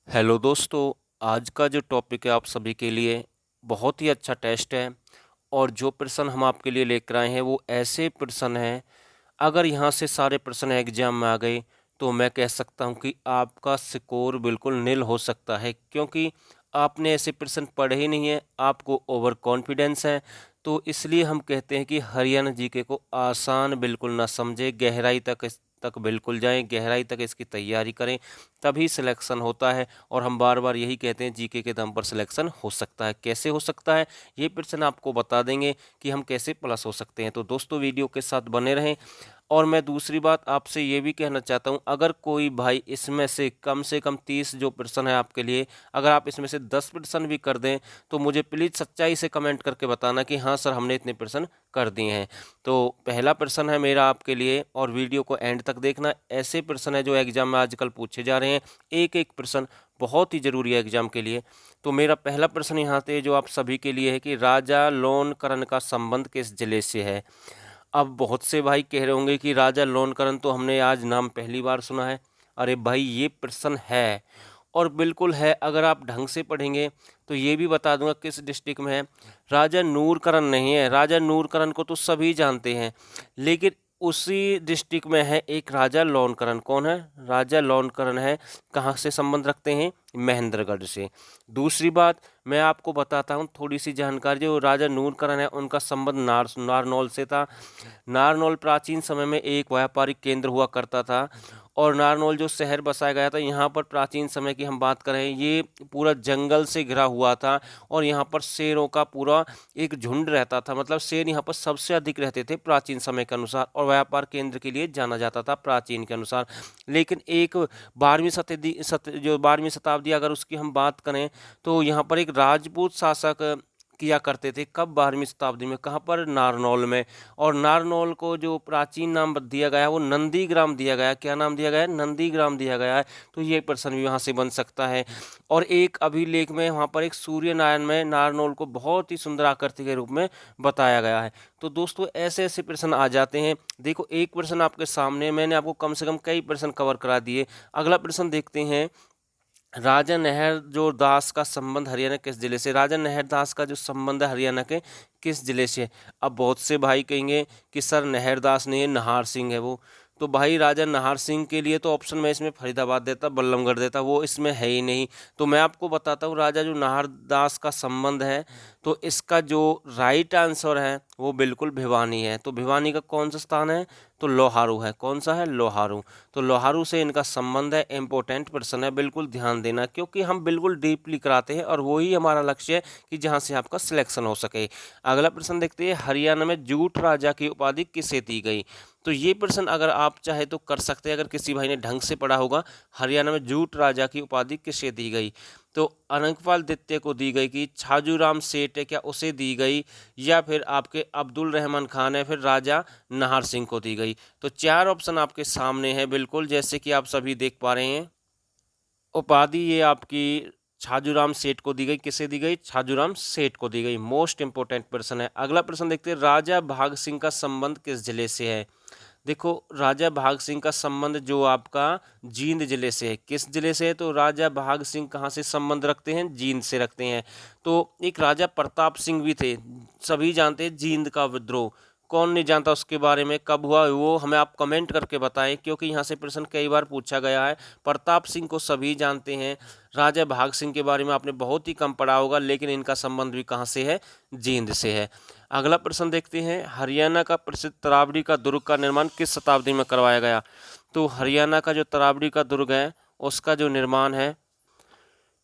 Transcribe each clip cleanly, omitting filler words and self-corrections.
Hello दोस्तों, आज का जो टॉपिक है आप सभी के लिए बहुत ही अच्छा टेस्ट है। और जो प्रश्न हम आपके लिए लेकर आए हैं वो ऐसे प्रश्न हैं, अगर यहाँ से सारे प्रश्न एग्जाम में आ गए तो मैं कह सकता हूँ कि आपका स्कोर बिल्कुल नील हो सकता है, क्योंकि आपने ऐसे प्रश्न पढ़े ही नहीं है, आपको ओवर कॉन्फिडेंस है। तो इसलिए हम कहते हैं कि हरियाणा जीके को आसान बिल्कुल ना समझे, गहराई तक बिल्कुल जाएं, गहराई तक इसकी तैयारी करें, तभी सिलेक्शन होता है। और हम बार बार यही कहते हैं, जीके के दम पर सिलेक्शन हो सकता है। कैसे हो सकता है ये प्रश्न आपको बता देंगे कि हम कैसे प्लस हो सकते हैं। तो दोस्तों वीडियो के साथ बने रहें। और मैं दूसरी बात आपसे ये भी कहना चाहता हूँ, अगर कोई भाई इसमें से कम 30 जो प्रश्न है आपके लिए, अगर आप इसमें से 10 प्रश्न भी कर दें तो मुझे प्लीज़ सच्चाई से कमेंट करके बताना कि हाँ सर हमने इतने प्रश्न कर दिए हैं। तो पहला प्रश्न है मेरा आपके लिए, और वीडियो को एंड तक देखना। ऐसे प्रश्न है जो एग्जाम में आजकल पूछे जा रहे हैं, एक एक प्रश्न बहुत ही जरूरी है एग्जाम के लिए। तो मेरा पहला प्रश्न यहाँ से जो आप सभी के लिए है कि राजा लोनकरण का संबंध किस जिले से है। अब बहुत से भाई कह रहे होंगे कि राजा लोनकरण तो हमने आज नाम पहली बार सुना है। अरे भाई ये प्रश्न है, और बिल्कुल है। अगर आप ढंग से पढ़ेंगे तो ये भी बता दूंगा किस डिस्ट्रिक्ट में है। राजा नूरकरण नहीं है, राजा नूरकरण को तो सभी जानते हैं, लेकिन उसी डिस्ट्रिक्ट में है एक राजा लोनकरण। कौन है? राजा लोनकरण है। कहाँ से संबंध रखते हैं? महेंद्रगढ़ से। दूसरी बात मैं आपको बताता हूँ थोड़ी सी जानकारी। जो राजा नूरकरण है उनका संबंध नारनौल से था। नारनौल प्राचीन समय में एक व्यापारिक केंद्र हुआ करता था, और नारनौल जो शहर बसाया गया था, यहाँ पर प्राचीन समय की हम बात करें, ये पूरा जंगल से घिरा हुआ था। और यहाँ पर शेरों का पूरा एक झुंड रहता था, मतलब शेर यहाँ पर सबसे अधिक रहते थे प्राचीन समय के अनुसार, और व्यापार केंद्र के लिए जाना जाता था प्राचीन के अनुसार। लेकिन एक 12वीं शताब्दी अगर उसकी हम बात करें, तो यहाँ पर एक राजपूत शासक किया करते थे। कब? 12वीं शताब्दी में। कहाँ पर? नारनौल में। और नारनौल को जो प्राचीन नाम दिया गया वो नंदीग्राम दिया गया। क्या नाम दिया गया है? नंदीग्राम दिया गया है। तो ये प्रश्न भी वहाँ से बन सकता है। और एक अभिलेख में वहाँ पर एक सूर्य नारायण में नारनौल को बहुत ही सुंदर आकृति के रूप में बताया गया है। तो दोस्तों ऐसे ऐसे प्रश्न आ जाते हैं। देखो एक प्रश्न आपके सामने, मैंने आपको कम से कम कई प्रश्न कवर करा दिए। अगला प्रश्न देखते हैं, राजा नहर जो दास का संबंध हरियाणा किस जिले से? राजा नहर दास का जो संबंध है हरियाणा के किस जिले से? अब बहुत से भाई कहेंगे कि सर नहर दास नहीं है, नाहर सिंह है वो। तो भाई राजा नाहर सिंह के लिए तो ऑप्शन मैं इसमें फरीदाबाद देता, बल्लभगढ़ देता, वो इसमें है ही नहीं। तो मैं आपको बताता हूँ राजा जो नाहर दास का संबंध है, तो इसका जो राइट आंसर है वो बिल्कुल भिवानी है। तो भिवानी का कौन सा स्थान है? तो लोहारू है। कौन सा है? लोहारू। तो लोहारू से इनका संबंध है। इंपॉर्टेंट प्रश्न है, बिल्कुल ध्यान देना, क्योंकि हम बिल्कुल डीपली कराते हैं और वही हमारा लक्ष्य है कि जहां से आपका सिलेक्शन हो सके। अगला प्रश्न देखते हैं, हरियाणा में जूट राजा की उपाधि किसे दी गई? तो ये प्रश्न अगर आप चाहे तो कर सकते हैं, अगर किसी भाई ने ढंग से पढ़ा होगा। हरियाणा में जूट राजा की उपाधि किसे दी गई? तो अनंगपाल द्वितीय को दी गई, कि छाजूराम सेठ है क्या उसे दी गई, या फिर आपके अब्दुल रहमान खान है, फिर राजा नाहर सिंह को दी गई? तो चार ऑप्शन आपके सामने है, बिल्कुल जैसे कि आप सभी देख पा रहे हैं। उपाधि ये आपकी छाजूराम सेठ को दी गई। किसे दी गई? छाजूराम सेठ को दी गई। मोस्ट इंपोर्टेंट प्रश्न है। अगला प्रश्न देखते हैं, राजा भाग सिंह का संबंध किस जिले से है? देखो राजा भाग सिंह का संबंध जो आपका जींद जिले से है। किस जिले से है? तो राजा भाग सिंह कहाँ से संबंध रखते हैं? जींद से रखते हैं। तो एक राजा प्रताप सिंह भी थे, सभी जानते हैं जींद का विद्रोह। कौन नहीं जानता उसके बारे में, कब हुआ वो हमें आप कमेंट करके बताएं, क्योंकि यहाँ से प्रश्न कई बार पूछा गया है। प्रताप सिंह को सभी जानते हैं, राजा भाग सिंह के बारे में आपने बहुत ही कम पढ़ा होगा, लेकिन इनका संबंध भी कहाँ से है? जींद से है। अगला प्रश्न देखते हैं, हरियाणा का प्रसिद्ध तरावड़ी का दुर्ग का निर्माण किस शताब्दी में करवाया गया? तो हरियाणा का जो तरावड़ी का दुर्ग है उसका जो निर्माण है,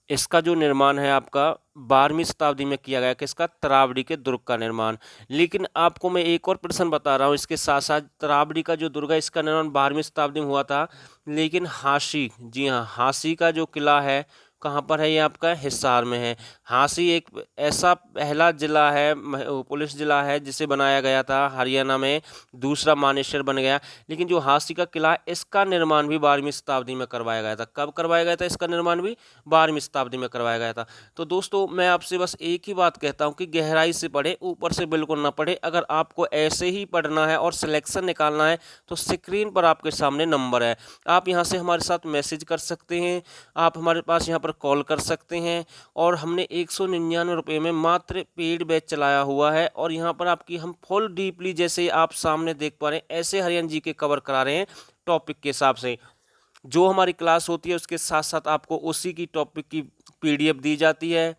इसका जो निर्माण है आपका 12वीं शताब्दी में किया गया। किसका? तरावड़ी के दुर्ग का निर्माण। लेकिन आपको मैं एक और प्रश्न बता रहा हूँ इसके साथ साथ, तरावड़ी का जो दुर्ग है इसका निर्माण 12वीं शताब्दी में हुआ था, लेकिन हांसी, जी हाँ, हांसी का जो किला है कहाँ पर है? ये आपका हिसार में है। हांसी एक ऐसा पहला जिला है, पुलिस जिला है जिसे बनाया गया था हरियाणा में, दूसरा मानेसर बन गया। लेकिन जो हांसी का किला है इसका निर्माण भी 12वीं शताब्दी में करवाया गया था। कब करवाया गया था? इसका निर्माण भी 12वीं शताब्दी में करवाया गया था। तो दोस्तों मैं आपसे बस एक ही बात कहता हूं कि गहराई से पढ़े, ऊपर से बिल्कुल ना पढ़े। अगर आपको ऐसे ही पढ़ना है और सिलेक्शन निकालना है तो स्क्रीन पर आपके सामने नंबर है, आप यहां से हमारे साथ मैसेज कर सकते हैं। आप हमारे पास यहां पर कॉल कर सकते हैं। और हमने 199 रुपये में मात्र पेड बैच चलाया हुआ है और यहाँ पर आपकी हम फुल डीपली, जैसे आप सामने देख पा रहे हैं, ऐसे हरियाणा जी के कवर करा रहे हैं टॉपिक के हिसाब से। जो हमारी क्लास होती है उसके साथ साथ आपको उसी की टॉपिक की पीडीएफ दी जाती है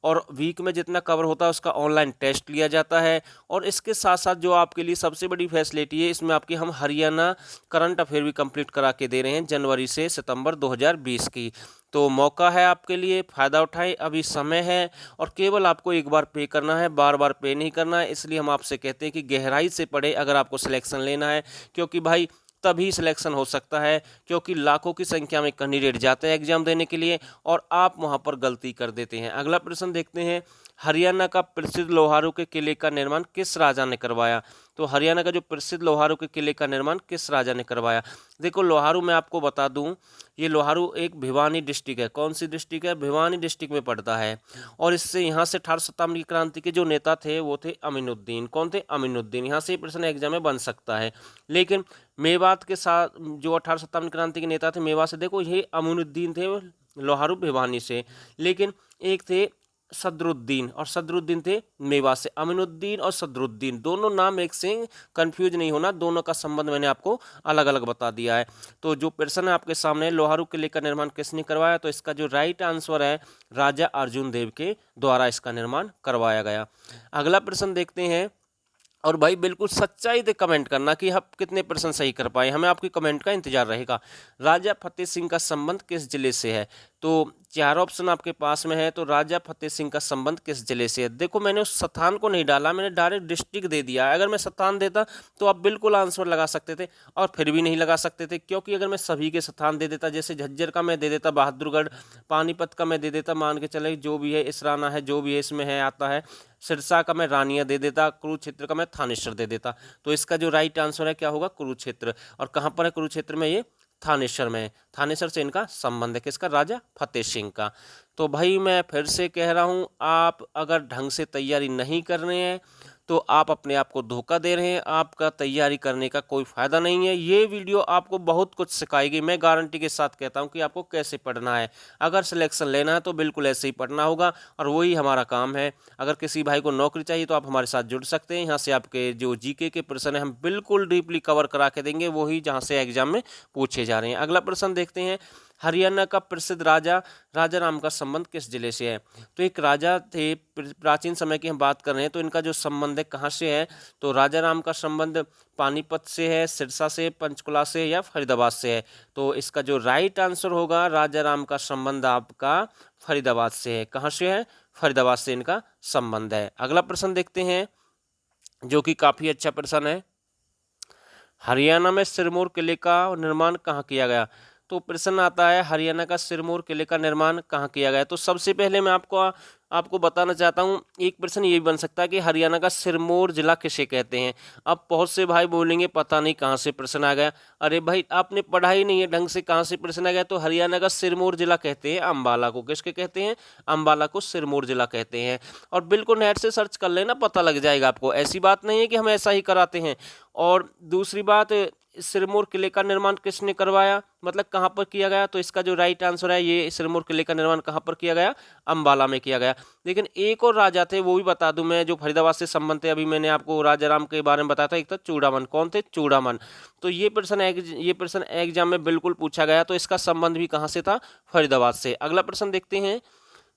और वीक में जितना कवर होता है उसका ऑनलाइन टेस्ट लिया जाता है। और इसके साथ साथ जो आपके लिए सबसे बड़ी फैसिलिटी है, इसमें आपकी हम हरियाणा करंट अफेयर भी कंप्लीट करा के दे रहे हैं जनवरी से सितंबर 2020 की। तो मौका है आपके लिए, फ़ायदा उठाएं, अभी समय है। और केवल आपको एक बार पे करना है, बार बार पे नहीं करना है। इसलिए हम आपसे कहते हैं कि गहराई से पढ़े अगर आपको सिलेक्शन लेना है, क्योंकि भाई तभी सिलेक्शन हो सकता है, क्योंकि लाखों की संख्या में कैंडिडेट जाते हैं एग्जाम देने के लिए और आप वहां पर गलती कर देते हैं। अगला प्रश्न देखते हैं, हरियाणा का प्रसिद्ध लोहारू के किले का निर्माण किस राजा ने करवाया? तो हरियाणा का जो प्रसिद्ध लोहारू के किले का निर्माण किस राजा ने करवाया? देखो लोहारू मैं आपको बता दूं, ये लोहारू एक भिवानी डिस्ट्रिक्ट है। कौन सी डिस्ट्रिक्ट है? भिवानी डिस्ट्रिक्ट में पड़ता है। और इससे यहाँ से 18 शताब्दी की क्रांति के जो नेता थे वो थे अमीनुद्दीन। कौन थे? अमीनुद्दीन। यहाँ से ये प्रश्न एग्जाम में बन सकता है। लेकिन मेवात के साथ जो 18 शताब्दी क्रांति के नेता थे मेवात से, देखो ये अमीनुद्दीन थे लोहारू भिवानी से। लेकिन एक थे सदरुद्दीन और सदरुद्दीन थे मेवात से। अमीनुद्दीन और सदरुद्दीन दोनों नाम एक से, कंफ्यूज नहीं होना, दोनों का संबंध मैंने आपको अलग अलग बता दिया है। तो जो प्रश्न है आपके सामने, लोहारू किले का निर्माण किसने करवाया? तो इसका जो राइट आंसर है राजा अर्जुन देव के द्वारा इसका निर्माण करवाया गया। अगला प्रश्न देखते हैं। और भाई बिल्कुल सच्चाई से कमेंट करना कि आप कितने परसेंट सही कर पाए, हमें आपकी कमेंट का इंतजार रहेगा। राजा फतेह सिंह का संबंध किस जिले से है? तो 4 ऑप्शन आपके पास में है। तो राजा फतेह सिंह का संबंध किस जिले से है? देखो मैंने उस स्थान को नहीं डाला, मैंने डायरेक्ट डिस्ट्रिक्ट दे दिया। अगर मैं स्थान देता तो आप बिल्कुल आंसर लगा सकते थे और फिर भी नहीं लगा सकते थे, क्योंकि अगर मैं सभी के स्थान दे देता, जैसे झज्जर का मैं दे देता बहादुरगढ़, पानीपत का मैं दे देता, मान के चले जो भी है इसराना है, जो भी है इसमें है आता है, सिरसा का मैं रानिया दे देता, कुरुक्षेत्र का मैं थानेश्वर दे देता। तो इसका जो राइट आंसर है क्या होगा? कुरुक्षेत्र। और कहाँ पर है कुरुक्षेत्र में? ये थानेश्वर में है। थानेश्वर से इनका संबंध है, किसका? राजा फतेह सिंह का। तो भाई मैं फिर से कह रहा हूँ, आप अगर ढंग से तैयारी नहीं कर रहे हैं तो आप अपने आप को धोखा दे रहे हैं। आपका तैयारी करने का कोई फ़ायदा नहीं है। ये वीडियो आपको बहुत कुछ सिखाएगी। मैं गारंटी के साथ कहता हूँ कि आपको कैसे पढ़ना है। अगर सिलेक्शन लेना है तो बिल्कुल ऐसे ही पढ़ना होगा और वही हमारा काम है। अगर किसी भाई को नौकरी चाहिए तो आप हमारे साथ जुड़ सकते हैं। यहाँ से आपके जो जीके के प्रश्न हैं हम बिल्कुल डीपली कवर करा के देंगे, वही जहाँ से एग्जाम में पूछे जा रहे हैं। अगला प्रश्न देखते हैं, हरियाणा का प्रसिद्ध राजा राजा राम का संबंध किस जिले से है? तो एक राजा थे, प्राचीन समय की हम बात कर रहे हैं, तो इनका जो संबंध है कहाँ से है? तो राजा राम का संबंध पानीपत से है, सिरसा से, पंचकुला से या फरीदाबाद से है। तो इसका जो राइट आंसर होगा, राजा राम का संबंध आपका फरीदाबाद से है। कहाँ से है? फरीदाबाद से इनका संबंध है। अगला प्रश्न देखते हैं जो कि काफी अच्छा प्रश्न है, हरियाणा में सिरमौर किले का निर्माण कहाँ किया गया? तो प्रश्न आता है हरियाणा का सिरमौर किले का निर्माण कहाँ किया गया? तो सबसे पहले मैं आपको बताना चाहता हूँ, एक प्रश्न ये भी बन सकता है कि हरियाणा का सिरमौर जिला किसे कहते हैं? अब बहुत से भाई बोलेंगे पता नहीं कहाँ से प्रश्न आ गया। अरे भाई आपने पढ़ा ही नहीं है ढंग से, कहाँ से प्रश्न आ गया? तो हरियाणा का सिरमौर जिला कहते हैं अम्बाला को। किसके कहते हैं? अम्बाला को सिरमौर जिला कहते हैं। और बिल्कुल नेट से सर्च कर लेना, पता लग जाएगा आपको। ऐसी बात नहीं है कि हम ऐसा ही कराते हैं। और दूसरी बात, सिरमौर किले का निर्माण किसने करवाया, मतलब कहाँ पर किया गया? तो इसका जो राइट आंसर है, ये सिरमौर किले का निर्माण कहाँ पर किया गया? अम्बाला में किया गया। लेकिन एक और राजा थे, वो भी बता दूं मैं, जो फरीदाबाद से संबंध थे। अभी मैंने आपको राजा राम के बारे में बताया था, एक था चूड़ामन। कौन थे? चूड़ामन। तो ये प्रश्न एग्जाम में बिल्कुल पूछा गया। तो इसका संबंध भी कहाँ से था? फरीदाबाद से। अगला प्रश्न देखते हैं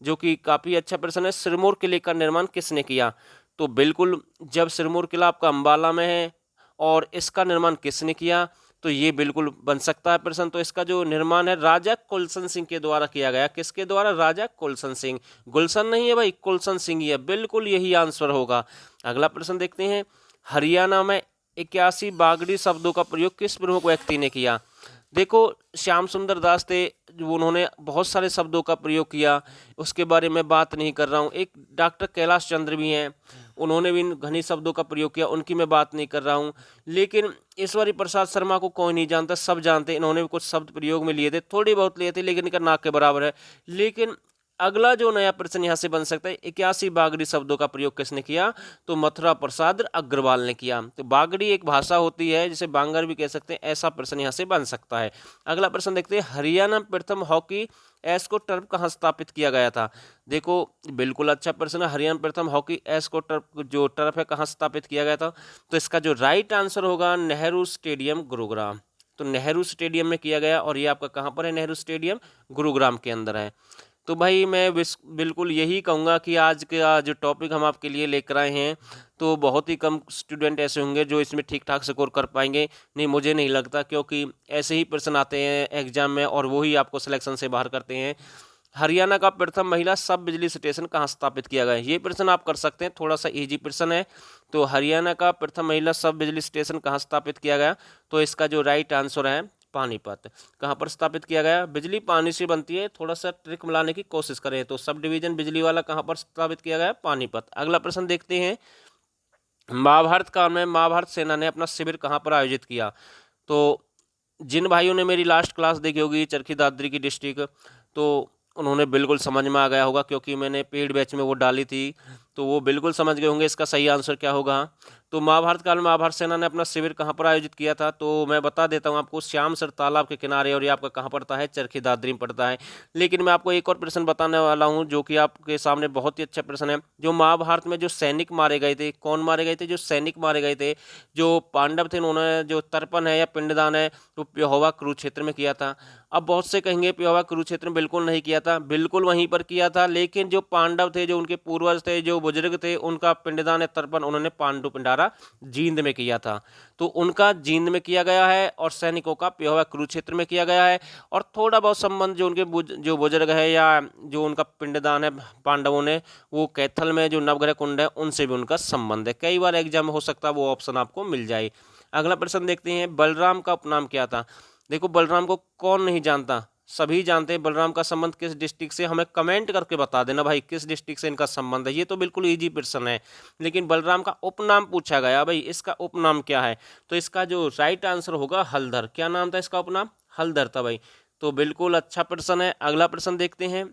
जो कि काफी अच्छा प्रश्न है, सिरमौर किले का निर्माण किसने किया? तो बिल्कुल, जब सिरमौर किला आपका अम्बाला में है और इसका निर्माण किसने किया, तो ये बिल्कुल बन सकता है प्रश्न। तो इसका जो निर्माण है राजा कुलसन सिंह के द्वारा किया गया। किसके द्वारा? राजा कुलसन सिंह। गुलशन नहीं है भाई, कुलसन सिंह ही है, बिल्कुल यही आंसर होगा। अगला प्रश्न देखते हैं, हरियाणा में 81 बागड़ी शब्दों का प्रयोग किस प्रमुख व्यक्ति ने किया? देखो श्याम सुंदर दास थे, जो उन्होंने बहुत सारे शब्दों का प्रयोग किया, उसके बारे में बात नहीं कर रहा हूँ। एक डॉक्टर कैलाश चंद्र भी हैं, उन्होंने भी घनी शब्दों का प्रयोग किया, उनकी मैं बात नहीं कर रहा हूँ। लेकिन ईश्वरी प्रसाद शर्मा को कोई नहीं जानता, सब जानते। इन्होंने भी कुछ शब्द प्रयोग में लिए थे, थोड़ी बहुत लिए थे, लेकिन इनका नाक के बराबर है। लेकिन अगला जो नया प्रश्न यहाँ से बन सकता है, 81 बागड़ी शब्दों का प्रयोग किसने किया? तो मथुरा प्रसाद अग्रवाल ने किया। तो बागड़ी एक भाषा होती है जिसे बांगर भी कह सकते हैं, ऐसा प्रश्न यहाँ से बन सकता है। अगला प्रश्न देखते हैं, हरियाणा में प्रथम हॉकी एस्को टर्फ कहाँ स्थापित किया गया था? देखो बिल्कुल अच्छा प्रश्न है, हरियाणा प्रथम हॉकी एस्को टर्फ जो टर्फ है कहाँ स्थापित किया गया था? तो इसका जो राइट आंसर होगा नेहरू स्टेडियम गुरुग्राम। तो नेहरू स्टेडियम में किया गया, और ये आपका कहाँ पर है? नेहरू स्टेडियम गुरुग्राम के अंदर है। तो भाई मैं बिल्कुल यही कहूँगा कि आज का जो टॉपिक हम आपके लिए लेकर आए हैं, तो बहुत ही कम स्टूडेंट ऐसे होंगे जो इसमें ठीक ठाक स्कोर कर पाएंगे। नहीं, मुझे नहीं लगता, क्योंकि ऐसे ही प्रश्न आते हैं एग्जाम में और वही आपको सिलेक्शन से बाहर करते हैं। हरियाणा का प्रथम महिला सब बिजली स्टेशन कहाँ स्थापित किया गया? ये प्रश्न आप कर सकते हैं, थोड़ा सा इजी प्रश्न है। तो हरियाणा का प्रथम महिला सब बिजली स्टेशन कहाँ स्थापित किया गया? तो इसका जो राइट आंसर है पानीपत। कहाँ पर स्थापित किया गया? बिजली पानी से बनती है, थोड़ा सा ट्रिक मिलाने की कोशिश करें तो सब डिवीजन बिजली वाला कहाँ पर स्थापित किया गया? पानीपत। अगला प्रश्न देखते हैं, महाभारत काल में महाभारत सेना ने अपना शिविर कहाँ पर आयोजित किया? तो जिन भाइयों ने मेरी लास्ट क्लास देखी होगी चरखी दादरी की डिस्ट्रिक्ट, तो उन्होंने बिल्कुल समझ में आ गया होगा, क्योंकि मैंने पेड बैच में वो डाली थी, तो वो बिल्कुल समझ गए होंगे इसका सही आंसर क्या होगा। तो महाभारत काल में महाभारत सेना ने अपना शिविर कहाँ पर आयोजित किया था? तो मैं बता देता हूँ आपको, श्यामसर तालाब के किनारे, और ये आपका कहाँ पड़ता है? चरखी दादरी में पड़ता है। लेकिन मैं आपको एक और प्रश्न बताने वाला हूँ जो कि आपके सामने बहुत ही अच्छा प्रश्न है। जो महाभारत में जो सैनिक मारे गए थे, कौन मारे गए थे? जो सैनिक मारे गए थे, जो पांडव थे, उन्होंने जो तर्पण है या पिंडदान है तो प्यहोवा कुरुक्षेत्र में किया था। अब बहुत से कहेंगे प्यहोवा कुरुक्षेत्र में बिल्कुल नहीं किया था, बिल्कुल वहीं पर किया था, लेकिन जो पांडव थे, जो उनके पूर्वज थे, जो बुजुर्ग थे, उनका पिंडदान या तर्पण उन्होंने पांडु पिंडारा जींद में किया था। तो उनका जींद में किया गया है और सैनिकों का प्यहोवा कुरुक्षेत्र में किया गया है। और थोड़ा बहुत संबंध जो उनके जो बुजुर्ग है या जो उनका पिंडदान है पांडवों ने, वो कैथल में जो नवग्रह कुंड है उनसे भी उनका संबंध है। कई बार एग्जाम में हो सकता है वो ऑप्शन आपको मिल जाए। अगला प्रश्न देखते हैं, बलराम का उपनाम क्या था? देखो बलराम को कौन नहीं जानता, सभी जानते हैं। बलराम का संबंध किस डिस्ट्रिक्ट से? हमें कमेंट करके बता देना भाई किस डिस्ट्रिक्ट से इनका संबंध है। ये तो बिल्कुल इजी प्रश्न है, लेकिन बलराम का उपनाम पूछा गया भाई, इसका उपनाम क्या है? तो इसका जो राइट आंसर होगा हलधर। क्या नाम था इसका उपनाम? हलधर था भाई। तो बिल्कुल अच्छा प्रश्न है। अगला प्रश्न देखते हैं,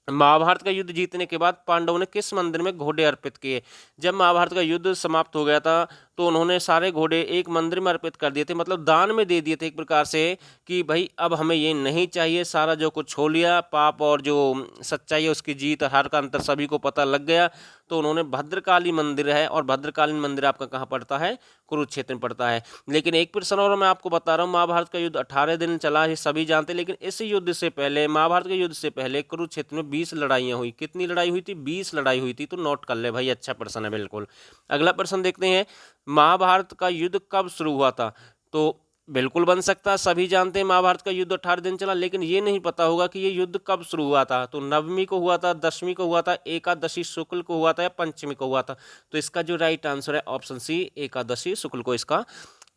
महाभारत का युद्ध जीतने के बाद पांडवों ने किस मंदिर में घोड़े अर्पित किए? जब महाभारत का युद्ध समाप्त हो गया था तो उन्होंने सारे घोड़े एक मंदिर में अर्पित कर दिए थे, मतलब दान में दे दिए थे एक प्रकार से, कि भाई अब हमें ये नहीं चाहिए, सारा जो कुछ हो लिया, पाप और जो सच्चाई है उसकी जीत हार का अंतर सभी को पता लग गया। तो उन्होंने भद्रकाली मंदिर है, और भद्रकाली मंदिर आपका कहाँ पड़ता है? कुरुक्षेत्र में पड़ता है। लेकिन एक प्रश्न और मैं आपको बता रहा हूँ, महाभारत का युद्ध 18 दिन चला, ये सभी जानते हैं, लेकिन इस युद्ध से पहले, महाभारत के युद्ध से पहले कुरुक्षेत्र में 20 लड़ाइयाँ हुई। कितनी लड़ाई हुई थी? 20 लड़ाई हुई थी। तो नोट कर ले भाई, अच्छा प्रश्न है बिल्कुल। अगला प्रश्न देखते हैं, महाभारत का युद्ध कब शुरू हुआ था? तो बिल्कुल बन सकता है, सभी जानते हैं महाभारत का युद्ध 18 दिन चला, लेकिन ये नहीं पता होगा कि ये युद्ध कब शुरू हुआ था। तो नवमी को हुआ था, दशमी को हुआ था, एकादशी शुक्ल को हुआ था, या पंचमी को हुआ था? तो इसका जो राइट आंसर है ऑप्शन सी, एकादशी शुक्ल को इसका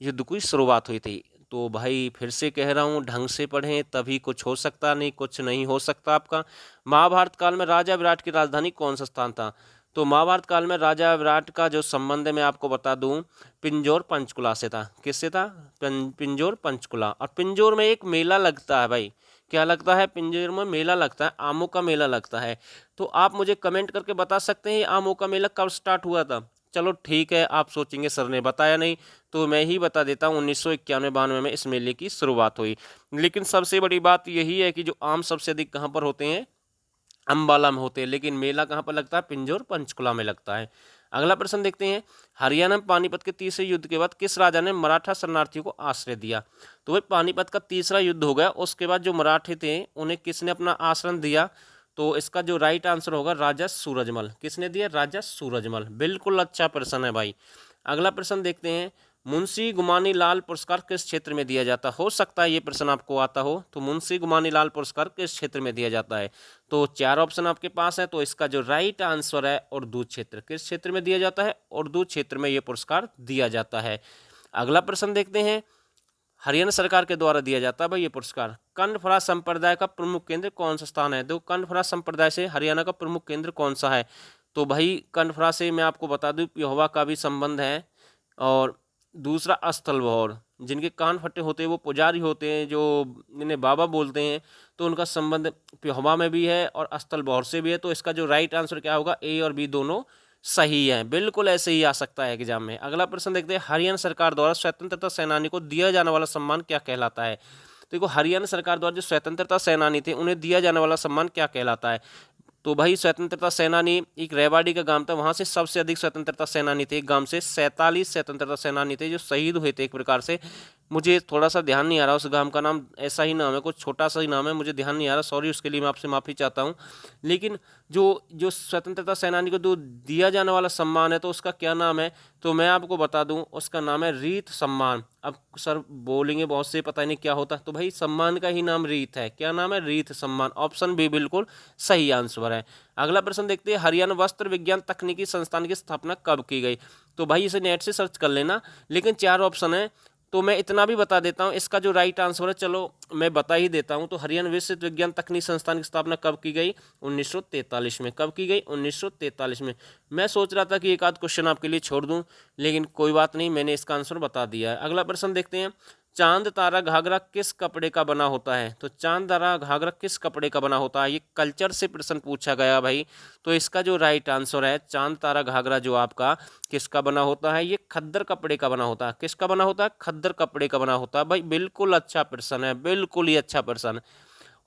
युद्ध की शुरुआत हुई थी। तो भाई फिर से कह रहा हूँ, ढंग से पढ़ें तभी कुछ हो सकता, नहीं कुछ नहीं हो सकता आपका। महाभारत काल में राजा विराट की राजधानी कौन सा स्थान था? तो महाभारत काल में राजा विराट का जो संबंध है मैं आपको बता दूं, पिंजौर पंचकुला से था। किससे था? पिंजौर पंचकुला। और पिंजौर में एक मेला लगता है भाई, क्या लगता है? पिंजौर में मेला लगता है, आमों का मेला लगता है। तो आप मुझे कमेंट करके बता सकते हैं आमों का मेला कब स्टार्ट हुआ था? चलो ठीक है, आप सोचेंगे सर ने बताया नहीं, तो मैं ही बता देता हूँ, 1991-92 में इस मेले की शुरुआत हुई। लेकिन सबसे बड़ी बात यही है कि जो आम सबसे अधिक कहाँ पर होते हैं? अम्बाला में होते हैं, लेकिन मेला कहाँ पर लगता है? पिंजौर पंचकुला में लगता है। अगला प्रश्न देखते हैं, हरियाणा में पानीपत के तीसरे युद्ध के बाद किस राजा ने मराठा शरणार्थियों को आश्रय दिया? तो वही पानीपत का तीसरा युद्ध हो गया, उसके बाद जो मराठे थे उन्हें किसने अपना आश्रय दिया? तो इसका जो राइट आंसर होगा राजा सूरजमल। किसने दिया? राजा सूरजमल। बिल्कुल अच्छा प्रश्न है भाई। अगला प्रश्न देखते हैं, मुंशी गुमानी लाल पुरस्कार किस क्षेत्र में दिया जाता है? हो सकता है ये प्रश्न आपको आता हो। तो मुंशी गुमानी लाल पुरस्कार किस क्षेत्र में दिया जाता है? तो 4 ऑप्शन आपके पास है, तो इसका जो राइट आंसर है उर्दू क्षेत्र। किस क्षेत्र में दिया जाता है? उर्दू क्षेत्र में ये पुरस्कार दिया जाता है। अगला प्रश्न देखते हैं, हरियाणा सरकार के द्वारा दिया जाता है भाई ये पुरस्कार। कंडफरा संप्रदाय का प्रमुख केंद्र कौन सा स्थान है? तो कंडफरा संप्रदाय से हरियाणा का प्रमुख केंद्र कौन सा है? तो भाई कंडफरा से मैं आपको बता दूं पिहोवा का भी संबंध है, और दूसरा स्थल भौर, जिनके कान फटे होते हैं वो पुजारी होते हैं, जो इन्हें बाबा बोलते हैं। तो उनका संबंध हवा में भी है और स्थल भौर से भी है। तो इसका जो राइट आंसर क्या होगा, ए और बी दोनों सही है। बिल्कुल ऐसे ही आ सकता है एग्जाम में। अगला प्रश्न देखते हैं, हरियाणा सरकार द्वारा स्वतंत्रता सेनानी को दिया जाने वाला सम्मान क्या कहलाता है। देखो हरियाणा सरकार द्वारा जो स्वतंत्रता सेनानी थे उन्हें दिया जाने वाला सम्मान क्या कहलाता है। तो भाई स्वतंत्रता सेनानी, एक रेवाड़ी का गांव था, वहां से सबसे अधिक स्वतंत्रता सेनानी थे। एक गांव से 47 स्वतंत्रता सेनानी थे जो शहीद हुए थे एक प्रकार से। मुझे थोड़ा सा ध्यान नहीं आ रहा उस गांव का नाम, ऐसा ही नाम है, कुछ छोटा सा ही नाम है, मुझे ध्यान नहीं आ रहा, सॉरी उसके लिए मैं आपसे माफ़ी चाहता हूँ। लेकिन जो जो स्वतंत्रता सेनानी को जो दिया जाने वाला सम्मान है तो उसका क्या नाम है, तो मैं आपको बता दूं उसका नाम है रीत सम्मान। अब सर बोलेंगे बहुत से पता नहीं क्या होता, तो भाई सम्मान का ही नाम रीत है। क्या नाम है, रीत सम्मान। ऑप्शन बी बिल्कुल सही आंसर है। अगला प्रश्न देखते हैं, हरियाणा वस्त्र विज्ञान तकनीकी संस्थान की स्थापना कब की गई। तो भाई इसे नेट से सर्च कर लेना, लेकिन 4 ऑप्शन है, तो मैं इतना भी बता देता हूँ, इसका जो राइट आंसर है चलो मैं बता ही देता हूँ। तो हरियाणा विश्व विज्ञान तकनीक संस्थान की स्थापना कब की गई, 1943 में। कब की गई, 1943 में। मैं सोच रहा था कि एक आध क्वेश्चन आपके लिए छोड़ दूं, लेकिन कोई बात नहीं, मैंने इसका आंसर बता दिया है। अगला प्रश्न देखते हैं, चांद तारा घाघरा किस कपड़े का बना होता है। तो चांद तारा घाघरा किस कपड़े का बना होता है, ये कल्चर से प्रश्न पूछा गया भाई। तो इसका जो राइट आंसर है, चांद तारा घाघरा जो आपका किसका बना होता है, ये खद्दर कपड़े का बना होता है। किसका बना होता है, खद्दर कपड़े का बना होता है। भाई बिल्कुल अच्छा प्रश्न है, बिल्कुल ही अच्छा प्रश्न।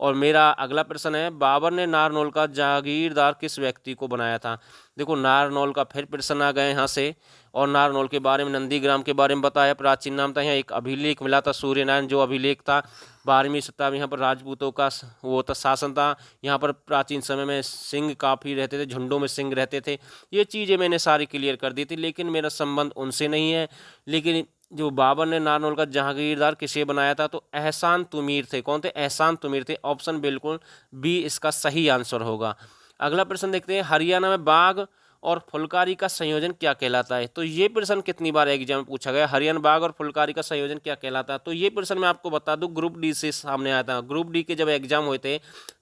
और मेरा अगला प्रश्न है, बाबर ने नारनौल का जागीरदार किस व्यक्ति को बनाया था। देखो नारनौल का फिर प्रश्न आ गए यहाँ से, और नारनौल के बारे में, नंदीग्राम के बारे में बताया, प्राचीन नाम था। यहाँ एक अभिलेख मिला था, सूर्यनारायण जो अभिलेख था, 12वीं शताब्दी, यहाँ पर राजपूतों का वो था, शासन था। यहाँ पर प्राचीन समय में सिंह काफ़ी रहते थे, झुंडों में सिंह रहते थे। ये चीज़ें मैंने सारी क्लियर कर दी थी, लेकिन मेरा संबंध उनसे नहीं है। लेकिन जो बाबर ने नारनौल का जहांगीरदार किसे बनाया था, तो एहसान तुमीर थे। कौन थे, एहसान तुमीर थे। ऑप्शन बिल्कुल बी इसका सही आंसर होगा। अगला प्रश्न देखते हैं, हरियाणा में बाघ और फुलकारी का संयोजन क्या कहलाता है। तो ये प्रश्न कितनी बार एग्जाम में पूछा गया, हरियाणा बाघ और फुलकारी का संयोजन क्या कहलाता है। तो ये प्रश्न मैं आपको बता दूं ग्रुप डी से सामने आया था। ग्रुप डी के जब एग्जाम हुए थे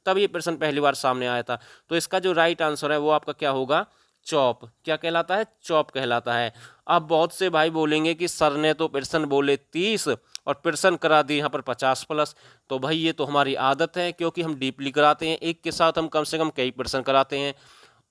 तब ये प्रश्न पहली बार सामने आया था। तो इसका जो राइट आंसर है वो आपका क्या होगा, चौप। क्या कहलाता है, चौप कहलाता है। अब बहुत से भाई बोलेंगे कि सर ने तो प्रश्न बोले 30 और प्रश्न करा दिए यहाँ पर 50+। तो भाई ये तो हमारी आदत है, क्योंकि हम डीपली कराते हैं, एक के साथ हम कम से कम कई प्रश्न कराते हैं।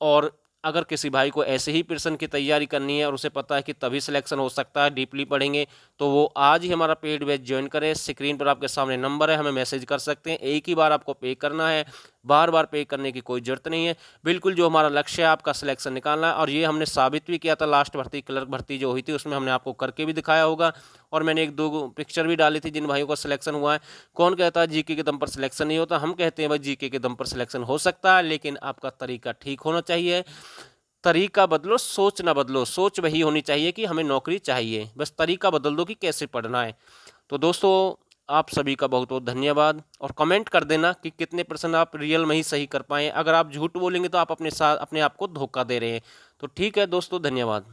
और अगर किसी भाई को ऐसे ही प्रश्न की तैयारी करनी है और उसे पता है कि तभी सिलेक्शन हो सकता है, डीपली पढ़ेंगे, तो वो आज ही हमारा पेड बैच ज्वाइन करें। स्क्रीन पर आपके सामने नंबर है, हमें मैसेज कर सकते हैं। एक ही बार आपको पे करना है, बार बार पे करने की कोई ज़रूरत नहीं है। बिल्कुल जो हमारा लक्ष्य है आपका सिलेक्शन निकालना है, और ये हमने साबित भी किया था। लास्ट भर्ती, क्लर्क भर्ती जो हुई थी, उसमें हमने आपको करके भी दिखाया होगा, और मैंने 1-2 पिक्चर भी डाली थी जिन भाइयों का सिलेक्शन हुआ है। कौन कहता है जीके के दम पर सिलेक्शन नहीं होता, हम कहते हैं भाई जीके के दम पर सिलेक्शन हो सकता है, लेकिन आपका तरीका ठीक होना चाहिए। तरीका बदलो, सोच ना बदलो। सोच वही होनी चाहिए कि हमें नौकरी चाहिए, बस तरीका बदल दो कि कैसे पढ़ना है। तो दोस्तों आप सभी का बहुत बहुत धन्यवाद, और कमेंट कर देना कि कितने % आप रियल में ही सही कर पाए। अगर आप झूठ बोलेंगे तो आप अपने साथ अपने आप को धोखा दे रहे हैं। तो ठीक है दोस्तों, धन्यवाद।